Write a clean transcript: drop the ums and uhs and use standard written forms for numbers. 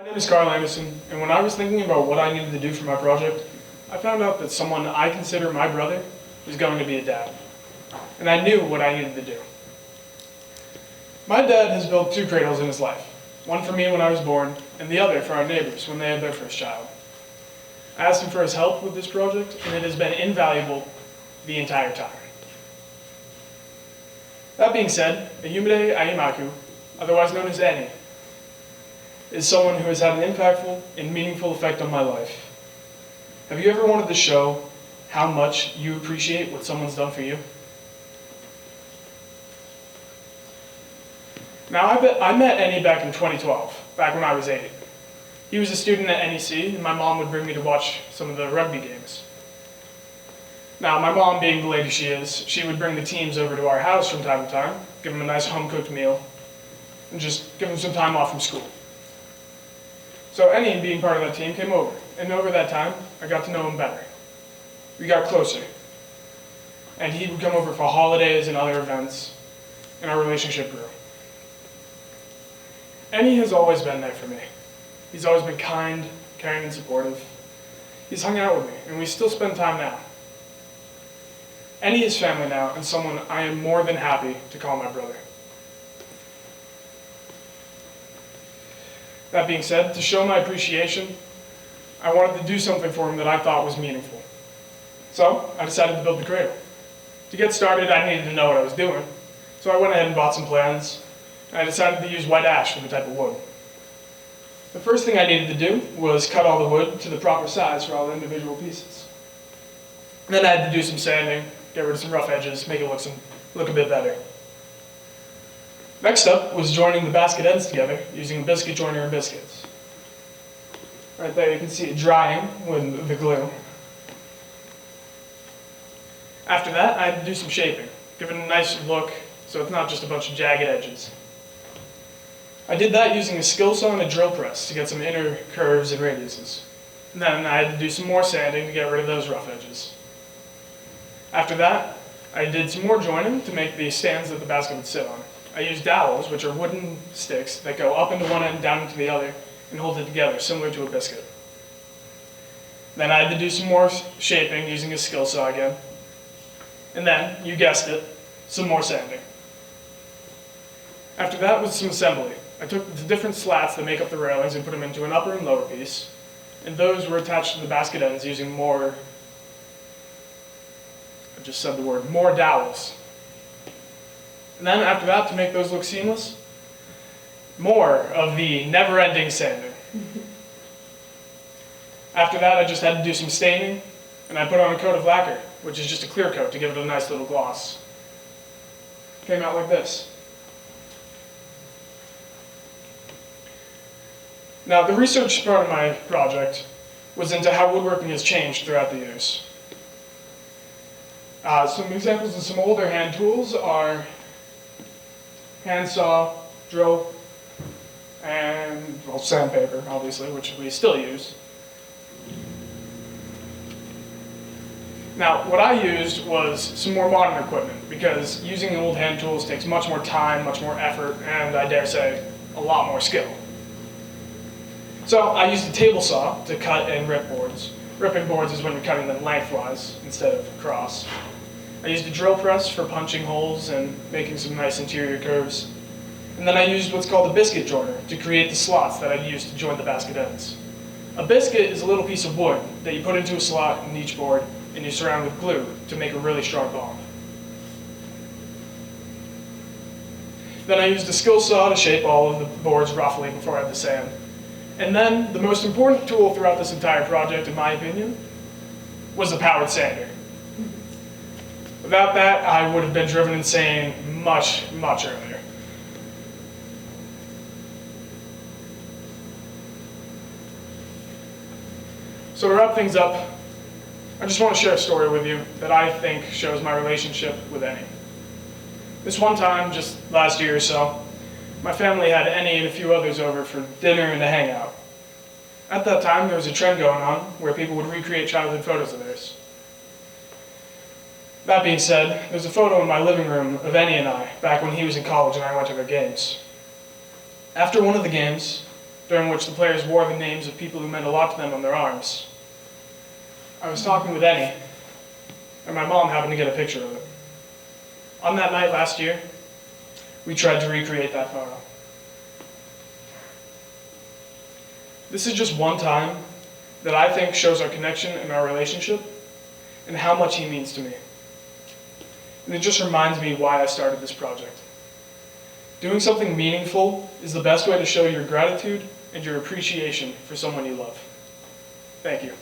My name is Karl, and when I was thinking about what I needed to do for my project, I found out that someone I consider my brother was going to be a dad. And I knew what I needed to do. My dad has built 2 cradles in his life, one for me when I was born, and the other for our neighbors when they had their first child. I asked him for his help with this project, and it has been invaluable the entire time. That being said, Ayumide Ayimaku, otherwise known as Annie, is someone who has had an impactful and meaningful effect on my life. Have you ever wanted to show how much you appreciate what someone's done for you? Now, I met Annie back in 2012, back when I was 8. He was a student at NEC, and my mom would bring me to watch some of the rugby games. Now, my mom, being the lady she is, she would bring the teams over to our house from time to time, give them a nice home-cooked meal, and just give them some time off from school. So Annie, being part of that team, came over, and over that time, I got to know him better. We got closer, and he would come over for holidays and other events, and our relationship grew. Annie has always been there for me. He's always been kind, caring, and supportive. He's hung out with me, and we still spend time now. Annie is family now, and someone I am more than happy to call my brother. That being said, to show my appreciation, I wanted to do something for him that I thought was meaningful. So, I decided to build the cradle. To get started, I needed to know what I was doing, so I went ahead and bought some plans, and I decided to use white ash for the type of wood. The first thing I needed to do was cut all the wood to the proper size for all the individual pieces. And then I had to do some sanding, get rid of some rough edges, make it look a bit better. Next up was joining the basket ends together using a biscuit joiner and biscuits. Right there you can see it drying with the glue. After that, I had to do some shaping, give it a nice look so it's not just a bunch of jagged edges. I did that using a skill saw and a drill press to get some inner curves and radiuses. And then I had to do some more sanding to get rid of those rough edges. After that, I did some more joining to make the stands that the basket would sit on. I used dowels, which are wooden sticks that go up into one end, down into the other, and hold it together, similar to a biscuit. Then I had to do some more shaping using a skill saw again. And then, you guessed it, some more sanding. After that was some assembly. I took the different slats that make up the railings and put them into an upper and lower piece, and those were attached to the basket ends using more dowels. And then after that, to make those look seamless, more of the never-ending sanding. After that, I just had to do some staining, and I put on a coat of lacquer, which is just a clear coat to give it a nice little gloss. Came out like this. Now, the research part of my project was into how woodworking has changed throughout the years. Some examples of some older hand tools are handsaw, drill, and, well, sandpaper, obviously, which we still use. Now, what I used was some more modern equipment, because using old hand tools takes much more time, much more effort, and I dare say, a lot more skill. So I used a table saw to cut and rip boards. Ripping boards is when you're cutting them lengthwise instead of across. I used a drill press for punching holes and making some nice interior curves. And then I used what's called a biscuit joiner to create the slots that I'd use to join the basket ends. A biscuit is a little piece of wood that you put into a slot in each board and you surround with glue to make a really strong bond. Then I used a skill saw to shape all of the boards roughly before I had to sand. And then the most important tool throughout this entire project, in my opinion, was the powered sander. Without that, I would have been driven insane much, much earlier. So to wrap things up, I just want to share a story with you that I think shows my relationship with Annie. This one time, just last year or so, my family had Annie and a few others over for dinner and a hangout. At that time, there was a trend going on where people would recreate childhood photos of theirs. That being said, there's a photo in my living room of Annie and I, back when he was in college and I went to their games. After one of the games, during which the players wore the names of people who meant a lot to them on their arms. I was talking with Annie, and my mom happened to get a picture of it. On that night last year, we tried to recreate that photo. This is just one time that I think shows our connection and our relationship and how much he means to me. And it just reminds me why I started this project. Doing something meaningful is the best way to show your gratitude and your appreciation for someone you love. Thank you.